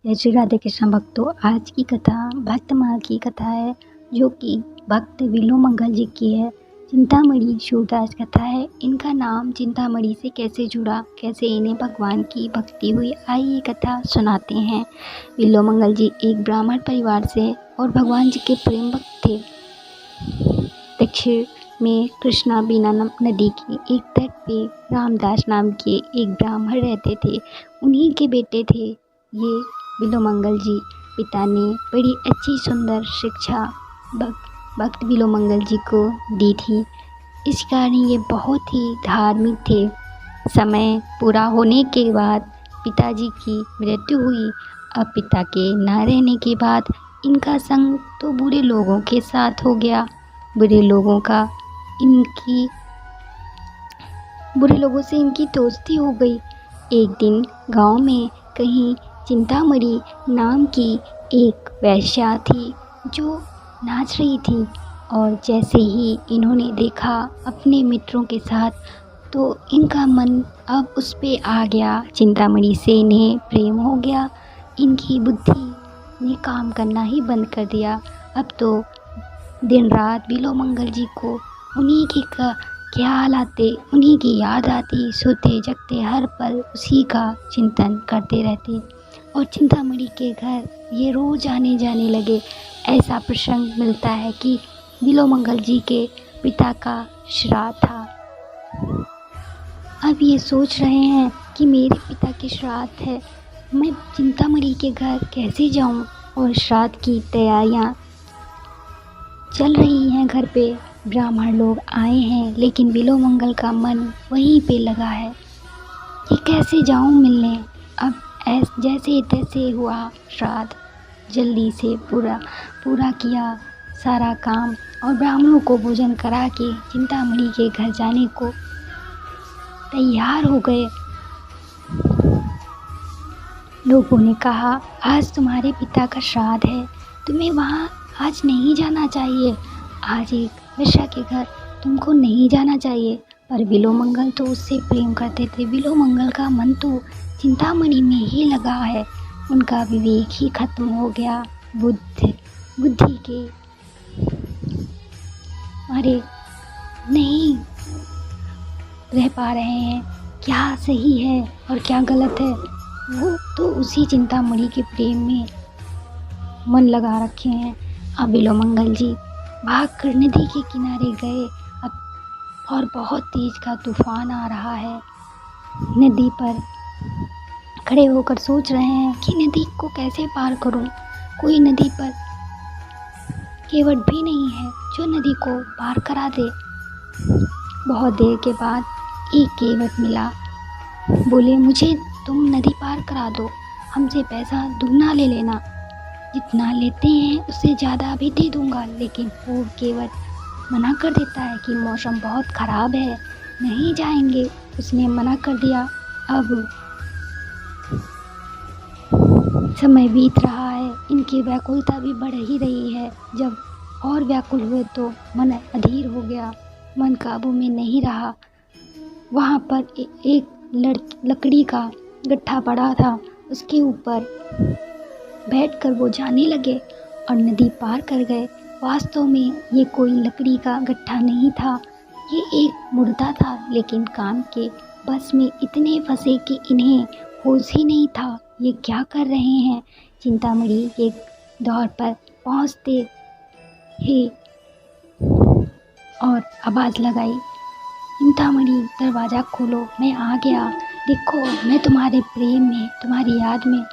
जय श्री राधे कृष्ण भक्तों। आज की कथा भक्त माँ की कथा है, जो कि भक्त विलोमंगल जी की है। चिंतामणि सूरदास कथा है। इनका नाम चिंतामणि से कैसे जुड़ा, कैसे इन्हें भगवान की भक्ति हुई, आइए कथा सुनाते हैं। विलोमंगल जी एक ब्राह्मण परिवार से और भगवान जी के प्रेम भक्त थे। दक्षिण में कृष्णा बीना नदी की एक तट पे रामदास नाम के एक ब्राह्मण रहते थे। उन्हीं के बेटे थे ये विलोमंगल जी। पिता ने बड़ी अच्छी सुंदर शिक्षा भक्त विलोमंगल जी को दी थी। इस कारण ये बहुत ही धार्मिक थे। समय पूरा होने के बाद पिताजी की मृत्यु हुई। अब पिता के न रहने के बाद इनका संग तो बुरे लोगों के साथ हो गया। बुरे लोगों से इनकी दोस्ती हो गई। एक दिन गांव में कहीं चिंतामणि नाम की एक वेश्या थी जो नाच रही थी, और जैसे ही इन्होंने देखा अपने मित्रों के साथ, तो इनका मन अब उस पे आ गया। चिंतामणि से इन्हें प्रेम हो गया। इनकी बुद्धि ने काम करना ही बंद कर दिया। अब तो दिन रात विलोमंगल जी को उन्हीं की ख्याल आते, उन्हीं की याद आती। सोते जगते हर पल उसी का चिंतन करते रहते, और चिंतामणि के घर ये रोज आने जाने लगे। ऐसा प्रसंग मिलता है कि विलोमंगल जी के पिता का श्राद्ध था। अब ये सोच रहे हैं कि मेरे पिता के श्राद्ध है, मैं चिंतामणि के घर कैसे जाऊं, और श्राद्ध की तैयारियां चल रही हैं। घर पे ब्राह्मण लोग आए हैं, लेकिन विलोमंगल का मन वहीं पे लगा है कि कैसे जाऊं मिलने। अब जैसे तैसे हुआ श्राद्ध, जल्दी से पूरा किया सारा काम, और ब्राह्मणों को भोजन करा के चिंतामणि के घर जाने को तैयार हो गए। लोगों ने कहा, आज तुम्हारे पिता का श्राद्ध है, तुम्हें वहाँ आज नहीं जाना चाहिए। आज एक वेश्या के घर तुमको नहीं जाना चाहिए। पर विलोमंगल तो उससे प्रेम करते थे। विलोमंगल का मन तो चिंतामणि में ही लगा है। उनका विवेक ही खत्म हो गया। बुद्धि के मारे नहीं रह पा रहे हैं, क्या सही है और क्या गलत है। वो तो उसी चिंतामणि के प्रेम में मन लगा रखे हैं। अब विलोमंगल जी भागकर नदी के किनारे गए। अब और बहुत तेज का तूफान आ रहा है। नदी पर खड़े होकर सोच रहे हैं कि नदी को कैसे पार करूं। कोई नदी पर केवट भी नहीं है जो नदी को पार करा दे। बहुत देर के बाद एक केवट मिला। बोले, मुझे तुम नदी पार करा दो, हमसे पैसा दुगना ले लेना, जितना लेते हैं उससे ज़्यादा भी दे दूंगा। लेकिन वो केवट मना कर देता है कि मौसम बहुत ख़राब है, नहीं जाएंगे। उसने मना कर दिया। अब समय बीत रहा है, इनकी व्याकुलता भी बढ़ ही रही है। जब और व्याकुल हुए तो मन अधीर हो गया, मन काबू में नहीं रहा। वहाँ पर एक लकड़ी का गट्ठा पड़ा था, उसके ऊपर बैठकर वो जाने लगे और नदी पार कर गए। वास्तव में ये कोई लकड़ी का गट्ठा नहीं था, ये एक मुर्दा था। लेकिन काम के बस में इतने फंसे कि इन्हें होश ही नहीं था ये क्या कर रहे हैं। चिंतामणि एक दौर पर पहुँचते ही और आवाज़ लगाई, चिंतामणि दरवाज़ा खोलो, मैं आ गया। देखो, मैं तुम्हारे प्रेम में, तुम्हारी याद में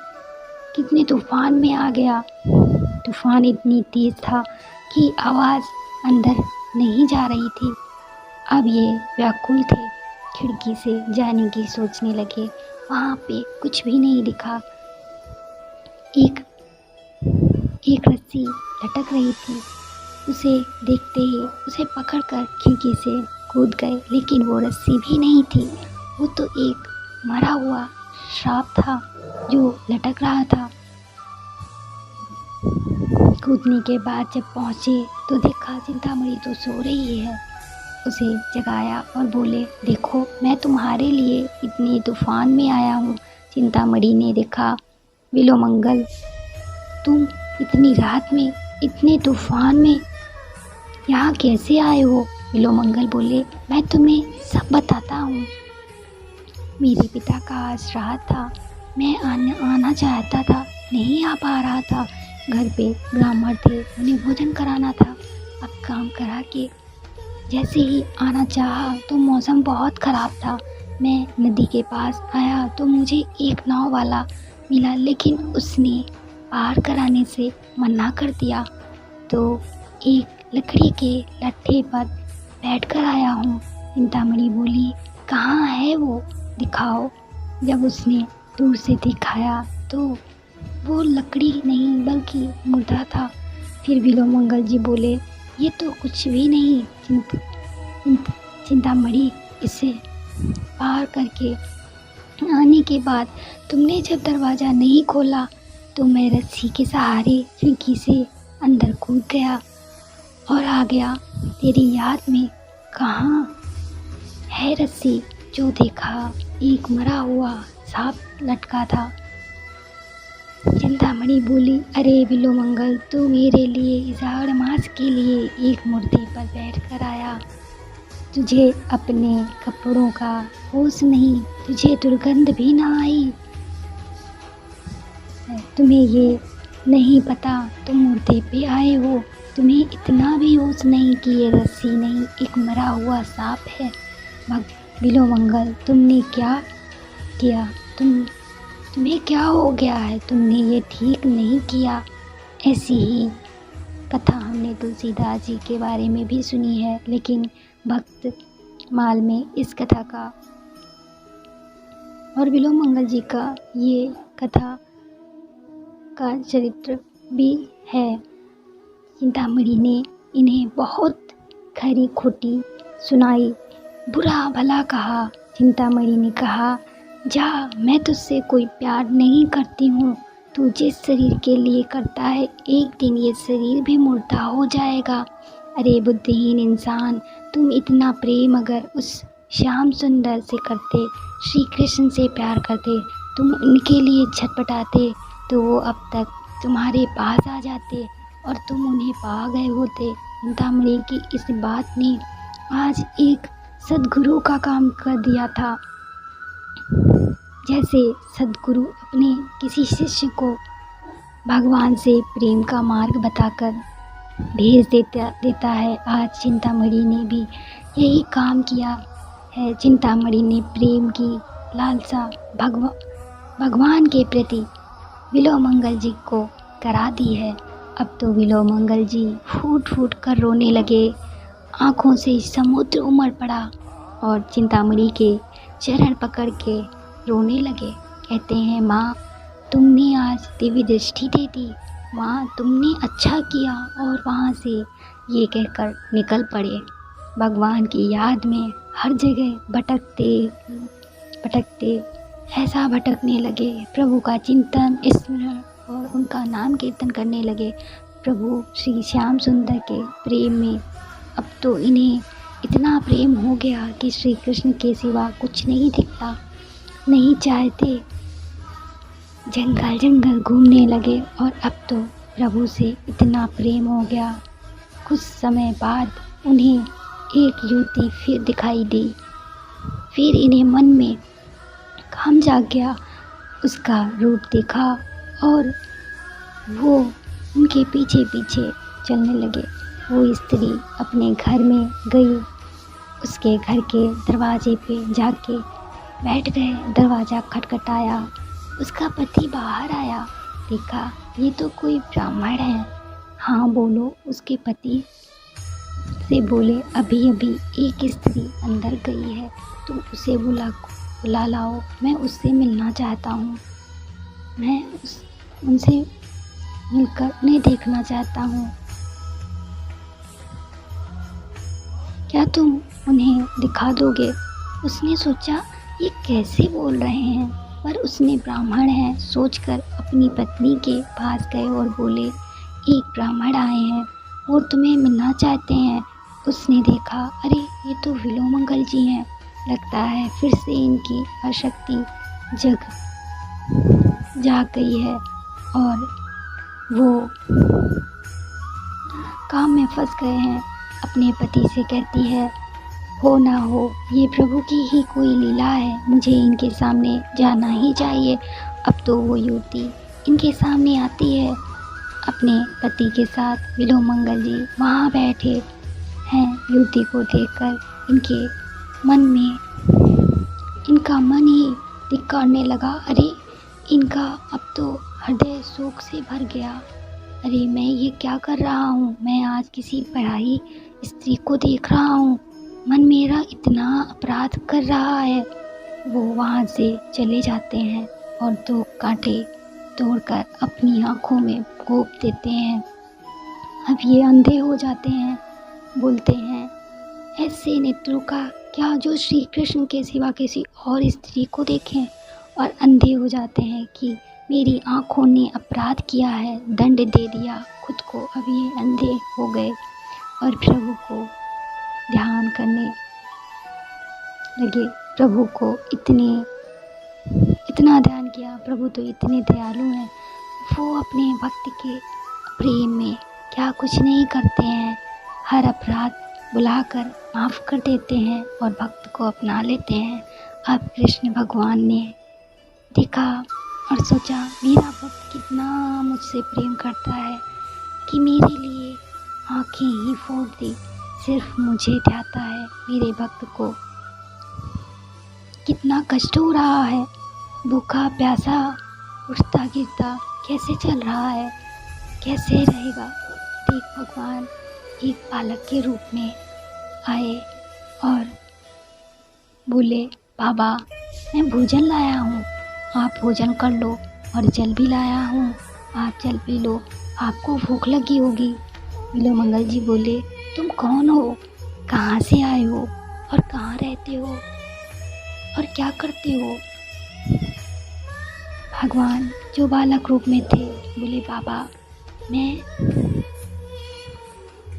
कितने तूफान में आ गया। तूफान इतनी तेज था कि आवाज़ अंदर नहीं जा रही थी। अब ये व्याकुल थे, खिड़की से जाने की सोचने लगे। वहाँ पे कुछ भी नहीं दिखा। एक रस्सी लटक रही थी, उसे देखते ही उसे पकड़कर खिड़की से कूद गए। लेकिन वो रस्सी भी नहीं थी, वो तो एक मरा हुआ सांप था जो लटक रहा था। कूदने के बाद जब पहुँचे तो देखा चिंतामणि तो सो रही है। उसे जगाया और बोले, देखो, मैं तुम्हारे लिए इतने तूफान में आया हूँ। चिंतामणि ने देखा विलोमंगल, तुम इतनी रात में, इतने तूफान में यहाँ कैसे आए हो? विलोमंगल बोले, मैं तुम्हें सब बताता हूँ। मेरे पिता का आज श्राद्ध था, मैं आना चाहता था, नहीं आ पा रहा था। घर पे ब्राह्मण थे, उन्हें भोजन कराना था। अब काम करा के जैसे ही आना चाहा तो मौसम बहुत ख़राब था। मैं नदी के पास आया तो मुझे एक नाव वाला मिला, लेकिन उसने पार कराने से मना कर दिया। तो एक लकड़ी के लट्ठे पर बैठकर आया हूँ। चिंतामणि बोली, कहाँ है वो, दिखाओ। जब उसने दूर से दिखाया तो वो लकड़ी नहीं बल्कि मुर्दा था। फिर विलोमंगल जी बोले, ये तो कुछ भी नहीं चिंतामणि, इसे पार करके आने के बाद तुमने जब दरवाज़ा नहीं खोला तो मैं रस्सी के सहारे खिड़की से अंदर कूद गया और आ गया। तेरी याद में कहाँ है रस्सी? जो देखा एक मरा हुआ सांप लटका था। चिंतामणि बोली, अरे विलोमंगल, तू मेरे लिए इस आड़ मास के लिए एक मूर्ति पर बैठ कर आया। तुझे अपने कपड़ों का होश नहीं, तुझे दुर्गंध भी ना आई। तुम्हें ये नहीं पता तुम मुर्दे पे आए हो। तुम्हें इतना भी होश नहीं कि ये रस्सी नहीं, एक मरा हुआ सांप है। विलोमंगल, तुमने क्या किया? तुम्हें क्या हो गया है? तुमने ये ठीक नहीं किया। ऐसी ही कथा हमने तुलसीदास जी के बारे में भी सुनी है, लेकिन भक्त माल में इस कथा का और विलोमंगल जी का ये कथा का चरित्र भी है। चिंतामणि ने इन्हें बहुत खरी खोटी सुनाई, बुरा भला कहा। चिंतामणि ने कहा, जा, मैं तुझसे कोई प्यार नहीं करती हूँ। तू जिस शरीर के लिए करता है, एक दिन ये शरीर भी मुर्दा हो जाएगा। अरे बुद्धिहीन इंसान, तुम इतना प्रेम अगर उस श्याम सुंदर से करते, श्री कृष्ण से प्यार करते, तुम उनके लिए छटपटाते, तो वो अब तक तुम्हारे पास आ जाते और तुम उन्हें पा गए होते। चिंतामणि की इस बात ने आज एक सद्गुरु का काम कर दिया था। जैसे सद्गुरु अपने किसी शिष्य को भगवान से प्रेम का मार्ग बताकर भेज देता है, आज चिंतामणि ने भी यही काम किया है। चिंतामणि ने प्रेम की लालसा भगवान के प्रति विलोमंगल जी को करा दी है। अब तो विलोमंगल जी फूट फूट कर रोने लगे, आँखों से समुद्र उमड़ पड़ा और चिंतामणि के चरण पकड़ के रोने लगे। कहते हैं, माँ, तुमने आज दिव्य दृष्टि दे दी, माँ, तुमने अच्छा किया। और वहाँ से ये कहकर निकल पड़े। भगवान की याद में हर जगह भटकते ऐसा भटकने लगे, प्रभु का चिंतन, स्मरण और उनका नाम कीर्तन करने लगे। प्रभु श्री श्याम सुंदर के प्रेम में अब तो इन्हें इतना प्रेम हो गया कि श्री कृष्ण के सिवा कुछ नहीं दिखता। नहीं चाहते, जंगल जंगल घूमने लगे और अब तो प्रभु से इतना प्रेम हो गया। कुछ समय बाद उन्हें एक युवती फिर दिखाई दी। फिर इन्हें मन में काम जाग गया, उसका रूप देखा और वो उनके पीछे पीछे चलने लगे। वो स्त्री अपने घर में गई, उसके घर के दरवाजे पे जाके बैठ गए। दरवाज़ा खटखटाया, उसका पति बाहर आया, देखा ये तो कोई ब्राह्मण है। हाँ बोलो, उसके पति से बोले, अभी अभी एक स्त्री अंदर गई है, तुम उसे बुला लाओ, मैं उससे मिलना चाहता हूँ। मैं उनसे मिलकर उन्हें देखना चाहता हूँ। क्या तुम उन्हें दिखा दोगे? उसने सोचा, ये कैसे बोल रहे हैं, पर उसने ब्राह्मण है सोचकर अपनी पत्नी के पास गए और बोले, एक ब्राह्मण आए हैं और तुम्हें मिलना चाहते हैं। उसने देखा, अरे ये तो विलोमंगल जी हैं, लगता है फिर से इनकी आसक्ति जाग गई है और वो काम में फंस गए हैं। अपने पति से कहती है, हो ना हो ये प्रभु की ही कोई लीला है, मुझे इनके सामने जाना ही चाहिए। अब तो वो युवती इनके सामने आती है अपने पति के साथ। बिल्वमंगल जी वहाँ बैठे हैं। युवती को देखकर इनका मन ही धिक्कारने लगा। अरे इनका अब तो हृदय शोक से भर गया। अरे मैं ये क्या कर रहा हूँ, मैं आज किसी पराई स्त्री को देख रहा हूँ, मन मेरा इतना अपराध कर रहा है। वो वहाँ से चले जाते हैं और 2 कांटे तोड़कर अपनी आँखों में घोंप देते हैं। अब ये अंधे हो जाते हैं। बोलते हैं, ऐसे नेत्रों का क्या जो श्री कृष्ण के सिवा किसी और स्त्री को देखें। और अंधे हो जाते हैं कि मेरी आँखों ने अपराध किया है, दंड दे दिया खुद को। अब ये अंधे हो गए और प्रभु को ध्यान करने लगे। प्रभु को इतना ध्यान किया। प्रभु तो इतने दयालु हैं, वो अपने भक्त के प्रेम में क्या कुछ नहीं करते हैं। हर अपराध बुलाकर माफ़ कर देते हैं और भक्त को अपना लेते हैं। अब कृष्ण भगवान ने देखा और सोचा, मेरा भक्त कितना मुझसे प्रेम करता है कि मेरे लिए आँखें ही फोड़ दी, सिर्फ मुझे चाहता है। मेरे भक्त को कितना कष्ट हो रहा है, भूखा प्यासा उठता गिरता कैसे चल रहा है, कैसे रहेगा। देख भगवान एक बालक के रूप में आए और बोले, बाबा मैं भोजन लाया हूँ, आप भोजन कर लो। और जल भी लाया हूँ, आप जल पी लो, आपको भूख लगी होगी। बिल्वमंगल जी बोले, तुम कौन हो, कहाँ से आए हो और कहाँ रहते हो और क्या करते हो। भगवान जो बालक रूप में थे बोले, बाबा मैं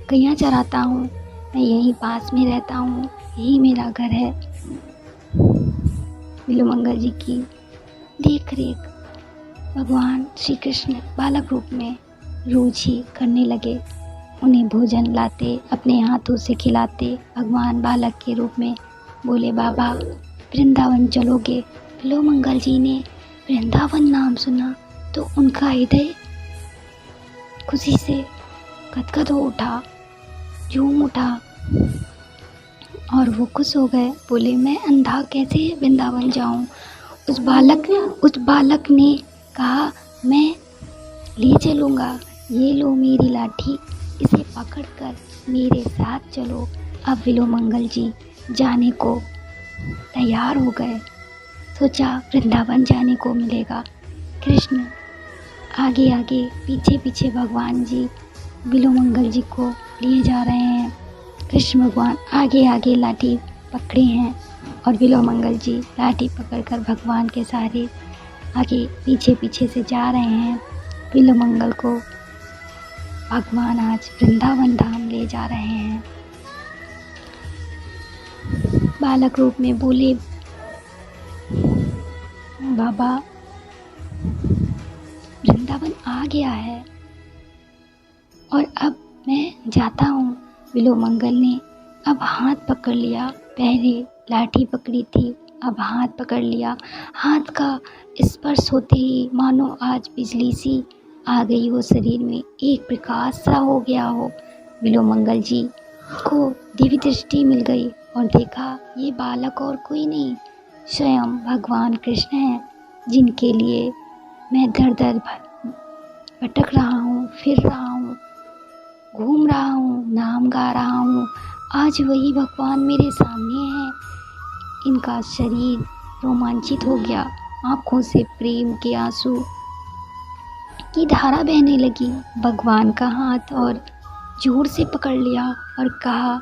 गैया चराता हूँ, मैं यहीं पास में रहता हूँ, यही मेरा घर है। बिल्वमंगल जी की देख रेख भगवान श्री कृष्ण बालक रूप में रोज ही करने लगे। उन्हें भोजन लाते, अपने हाथों से खिलाते। भगवान बालक के रूप में बोले, बाबा वृंदावन चलोगे। बिल्वमंगल जी ने वृंदावन नाम सुना तो उनका हृदय खुशी से गदगद हो उठा, झूम उठा और वो खुश हो गए। बोले, मैं अंधा कैसे वृंदावन जाऊं। उस बालक ने कहा, मैं ले चलूँगा, ये लो मेरी लाठी, इसे पकड़कर मेरे साथ चलो। अब बिल्वमंगल जी जाने को तैयार हो गए। सोचा वृंदावन जाने को मिलेगा। कृष्ण आगे आगे पीछे पीछे भगवान जी बिल्वमंगल जी को लिए जा रहे हैं। कृष्ण भगवान आगे आगे लाठी पकड़े हैं और बिल्वमंगल जी लाठी पकड़कर भगवान के सहारे आगे पीछे पीछे से जा रहे हैं। बिल्वमंगल को भगवान आज वृंदावन धाम ले जा रहे हैं। बालक रूप में बोले, बाबा वृंदावन आ गया है और अब मैं जाता हूँ। बिल्वमंगल ने अब हाथ पकड़ लिया, पहले लाठी पकड़ी थी, अब हाथ पकड़ लिया। हाथ का स्पर्श होते ही मानो आज बिजली सी आ गई हो शरीर में, एक प्रकाश सा हो गया हो। बिल्वमंगल जी को दिव्य दृष्टि मिल गई और देखा ये बालक और कोई नहीं, स्वयं भगवान कृष्ण हैं, जिनके लिए मैं दर दर भटक रहा हूँ, फिर रहा हूँ, घूम रहा हूँ, नाम गा रहा हूँ। आज वही भगवान मेरे सामने हैं। इनका शरीर रोमांचित हो गया, आँखों से प्रेम के आंसू की धारा बहने लगी। भगवान का हाथ और जोर से पकड़ लिया और कहा,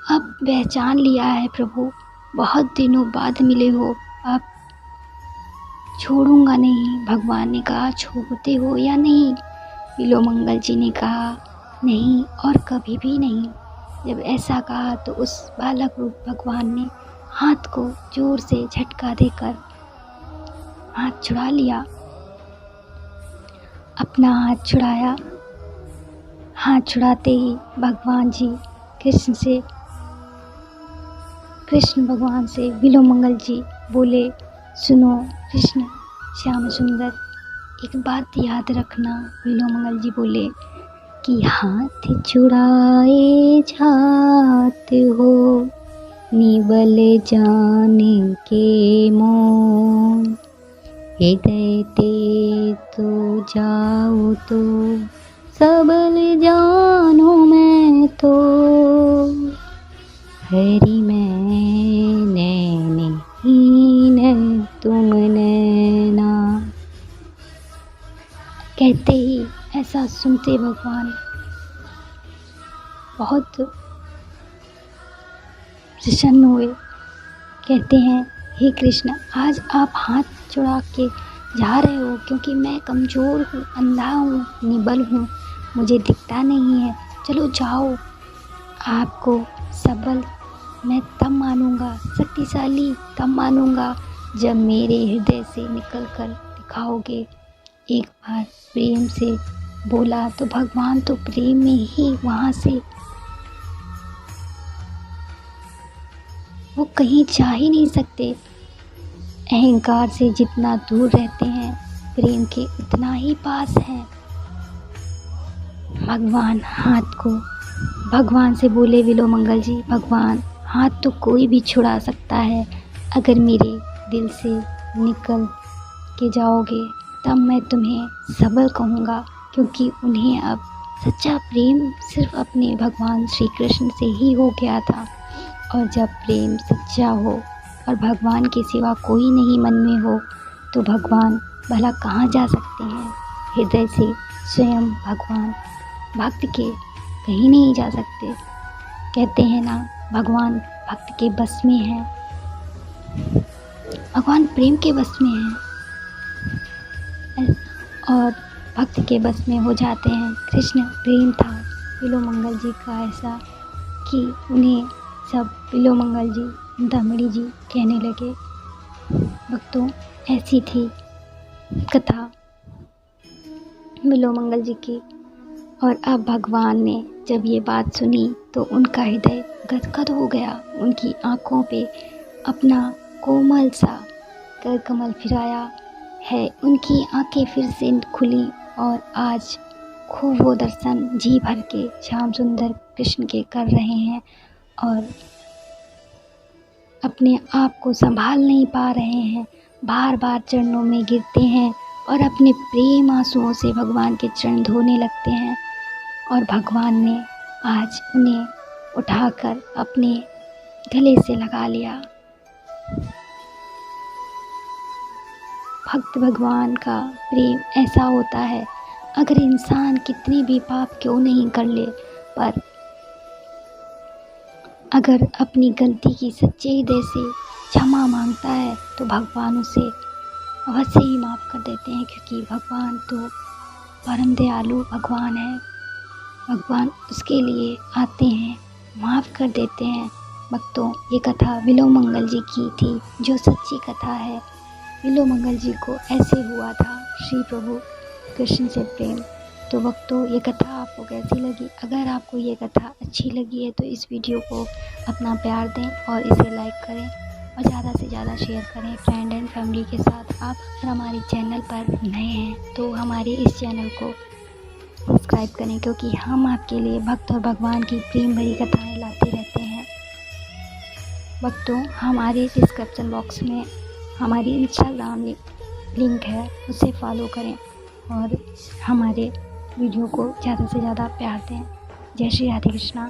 अब पहचान लिया है प्रभु, बहुत दिनों बाद मिले हो, अब छोड़ूंगा नहीं। भगवान ने कहा, छोड़ते हो या नहीं। बिल्वमंगल जी ने कहा, नहीं और कभी भी नहीं। जब ऐसा कहा तो उस बालक रूप भगवान ने हाथ को जोर से झटका देकर हाथ छुड़ा लिया अपना हाथ छुड़ाया। हाथ छुड़ाते ही भगवान जी कृष्ण भगवान से बिल्वमंगल जी बोले, सुनो कृष्ण श्याम सुंदर, एक बात याद रखना। बिल्वमंगल जी बोले कि हाथ छुड़ाए जात हो, निबल जाने के मोन, हृदय ते तो जाओ तो सबल जानो मैं तो, हरि मैं नैनहीन तुम नैना। कहते ही ऐसा सुनते भगवान बहुत प्रसन्न हुए। कहते हैं, हे कृष्ण, आज आप हाथ छुड़ा के जा रहे हो क्योंकि मैं कमज़ोर हूँ, अंधा हूँ, निबल हूँ, मुझे दिखता नहीं है। चलो जाओ, आपको सबल मैं तब मानूंगा, शक्तिशाली तब मानूंगा जब मेरे हृदय से निकल कर दिखाओगे। एक बार प्रेम से बोला तो भगवान तो प्रेम में ही वहाँ से वो कहीं जा ही नहीं सकते। अहंकार से जितना दूर रहते हैं, प्रेम के उतना ही पास हैं। भगवान से बोले बिल्वमंगल जी, भगवान हाथ तो कोई भी छुड़ा सकता है, अगर मेरे दिल से निकल के जाओगे तब मैं तुम्हें सबल कहूँगा, क्योंकि उन्हें अब सच्चा प्रेम सिर्फ अपने भगवान श्री कृष्ण से ही हो गया था। और जब प्रेम सच्चा हो और भगवान के सिवा कोई नहीं मन में हो तो भगवान भला कहाँ जा सकते हैं। हृदय से स्वयं भगवान भक्त के कहीं नहीं जा सकते। कहते हैं ना, भगवान भक्त के बस में है, भगवान प्रेम के बस में है और भक्त के बस में हो जाते हैं। कृष्ण प्रेम था बिल्वमंगल जी का ऐसा कि उन्हें सब बिल्वमंगल जी, दमड़ी जी कहने लगे। भक्तों, ऐसी थी कथा बिल्वमंगल जी की। और अब भगवान ने जब ये बात सुनी तो उनका हृदय गदगद हो गया। उनकी आँखों पे अपना कोमल सा कर कमल फिराया है। उनकी आंखें फिर से खुली और आज खूब वो दर्शन जी भर के श्याम सुंदर कृष्ण के कर रहे हैं और अपने आप को संभाल नहीं पा रहे हैं। बार बार चरणों में गिरते हैं और अपने प्रेम आंसुओं से भगवान के चरण धोने लगते हैं। और भगवान ने आज उन्हें उठाकर अपने गले से लगा लिया। भक्त भगवान का प्रेम ऐसा होता है, अगर इंसान कितने भी पाप क्यों नहीं कर ले, पर अगर अपनी गलती की सच्चे हृदय से क्षमा मांगता है तो भगवान उसे अवश्य ही माफ़ कर देते हैं, क्योंकि भगवान तो परम दयालु भगवान है। भगवान उसके लिए आते हैं, माफ़ कर देते हैं। भक्तों, ये कथा बिल्वमंगल जी की थी, जो सच्ची कथा है। बिल्वमंगल जी को ऐसे हुआ था श्री प्रभु कृष्ण से प्रेम। तो भक्तों, ये कथा आपको कैसी लगी? अगर आपको ये कथा अच्छी लगी है तो इस वीडियो को अपना प्यार दें और इसे लाइक करें और ज़्यादा से ज़्यादा शेयर करें फ्रेंड एंड फैमिली के साथ। आप अगर हमारे चैनल पर नए हैं तो हमारे इस चैनल को सब्सक्राइब करें, क्योंकि हम आपके लिए भक्त और भगवान की प्रेम भरी कथाएँ लाते रहते हैं। भक्तों, हमारे डिस्क्रिप्शन बॉक्स में हमारी इंस्टाग्राम लिंक है, उसे फॉलो करें और हमारे वीडियो को ज़्यादा से ज़्यादा प्यार दें। जय श्री राधे कृष्णा।